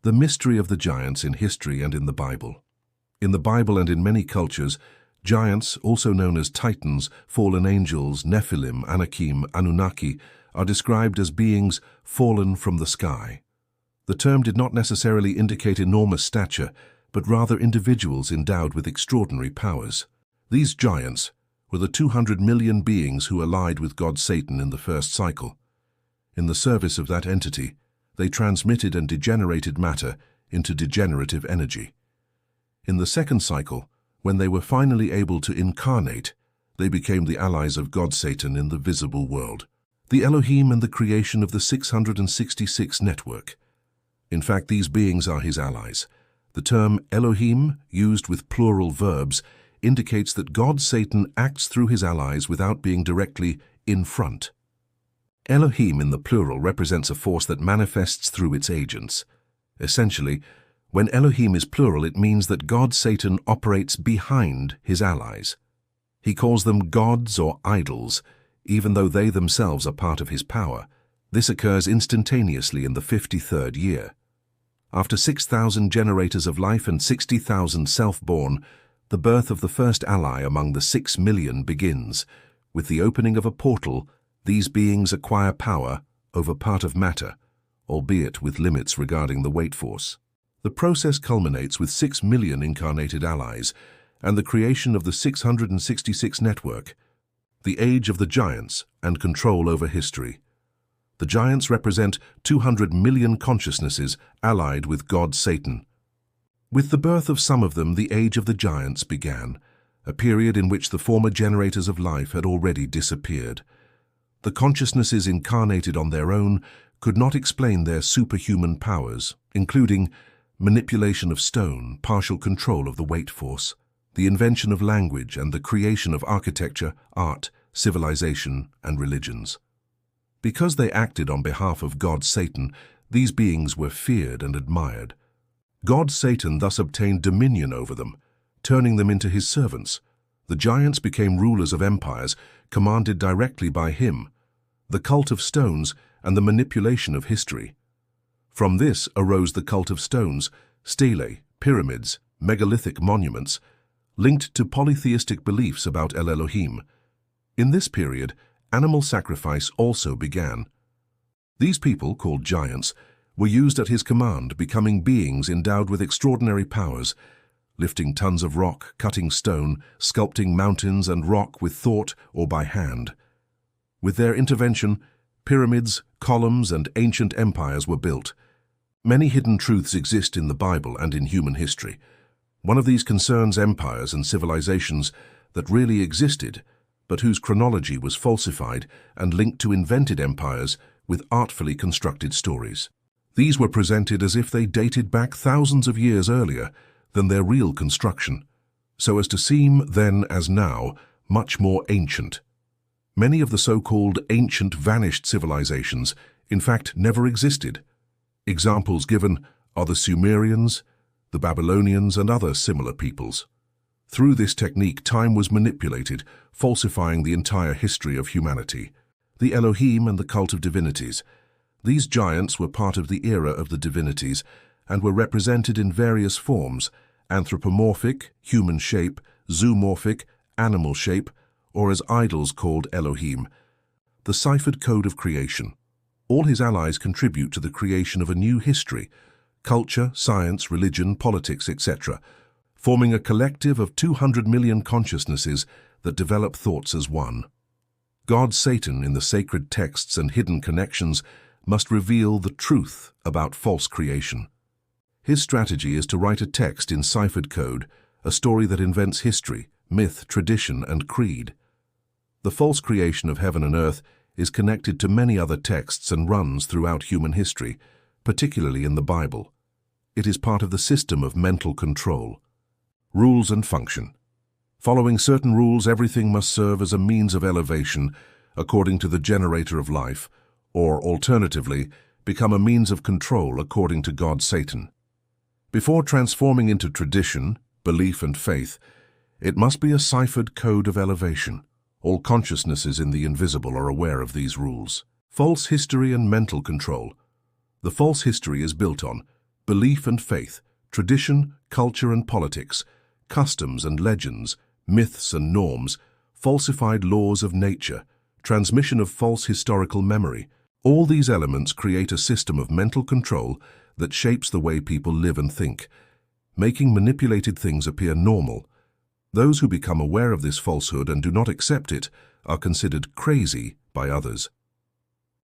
The mystery of the giants in history and in the Bible. In the Bible and in many cultures, giants, also known as titans, fallen angels, Nefilim, Anakim, Anunnaki, are described as beings fallen from the sky. The term did not necessarily indicate enormous stature, but rather individuals endowed with extraordinary powers. These giants were the 200 million beings who allied with god Satan in the first cycle. In the service of that entity, they transmitted and degenerated matter into degenerative energy. In the second cycle, when they were finally able to incarnate, they became the allies of god Satan in the visible world, the Elohim and the creation of the 666 network. In fact, these beings are his allies. The term Elohim, used with plural verbs, indicates that god Satan acts through his allies without being directly in front. Elohim in the plural represents a force that manifests through its agents. Essentially, when Elohim is plural, it means that god Satan operates behind his allies. He calls them gods or idols, even though they themselves are part of his power. This occurs instantaneously in the 53rd year. After 6,000 generators of life and 60,000 self-born, the birth of the first ally among the 6 million begins. With the opening of a portal, these beings acquire power over part of matter, albeit with limits regarding the weight force. The process culminates with 6 million incarnated allies and the creation of the 666 network, the age of the giants and control over history. The giants represent 200 million consciousnesses allied with god Satan. With the birth of some of them, the age of the giants began, a period in which the former generators of life had already disappeared. The consciousnesses incarnated on their own could not explain their superhuman powers, including manipulation of stone, partial control of the weight force, the invention of language, and the creation of architecture, art, civilization, and religions. Because they acted on behalf of god Satan, these beings were feared and admired. God Satan thus obtained dominion over them, turning them into his servants. The giants became rulers of empires, commanded directly by him, the cult of stones and the manipulation of history. From this arose the cult of stones, stelae, pyramids, megalithic monuments, linked to polytheistic beliefs about El Elohim. In this period, animal sacrifice also began. These people, called giants, were used at his command, becoming beings endowed with extraordinary powers, lifting tons of rock, cutting stone, sculpting mountains and rock with thought or by hand. With their intervention, pyramids, columns, and ancient empires were built. Many hidden truths exist in the Bible and in human history. One of these concerns empires and civilizations that really existed, but whose chronology was falsified and linked to invented empires with artfully constructed stories. These were presented as if they dated back thousands of years earlier than their real construction, so as to seem then as now much more ancient. Many of the so-called ancient vanished civilizations, in fact, never existed. Examples given are the Sumerians, the Babylonians, and other similar peoples. Through this technique, time was manipulated, falsifying the entire history of humanity. The Elohim and the cult of divinities. These giants were part of the era of the divinities and were represented in various forms: anthropomorphic, human shape, zoomorphic, animal shape, or as idols called Elohim. The ciphered code of creation. All his allies contribute to the creation of a new history, culture, science, religion, politics, etc., forming a collective of 200 million consciousnesses that develop thoughts as one. God Satan, in the sacred texts and hidden connections, must reveal the truth about false creation. His strategy is to write a text in ciphered code, a story that invents history, myth, tradition, and creed. The false creation of heaven and earth is connected to many other texts and runs throughout human history, particularly in the Bible. It is part of the system of mental control. Rules and function. Following certain rules, everything must serve as a means of elevation, according to the generator of life, or alternatively, become a means of control according to god Satan. Before transforming into tradition, belief, and faith, it must be a ciphered code of elevation. All consciousnesses in the invisible are aware of these rules. False history and mental control. The false history is built on belief and faith, tradition, culture and politics, customs and legends, myths and norms, falsified laws of nature, transmission of false historical memory. All these elements create a system of mental control that shapes the way people live and think, making manipulated things appear normal. Those who become aware of this falsehood and do not accept it are considered crazy by others.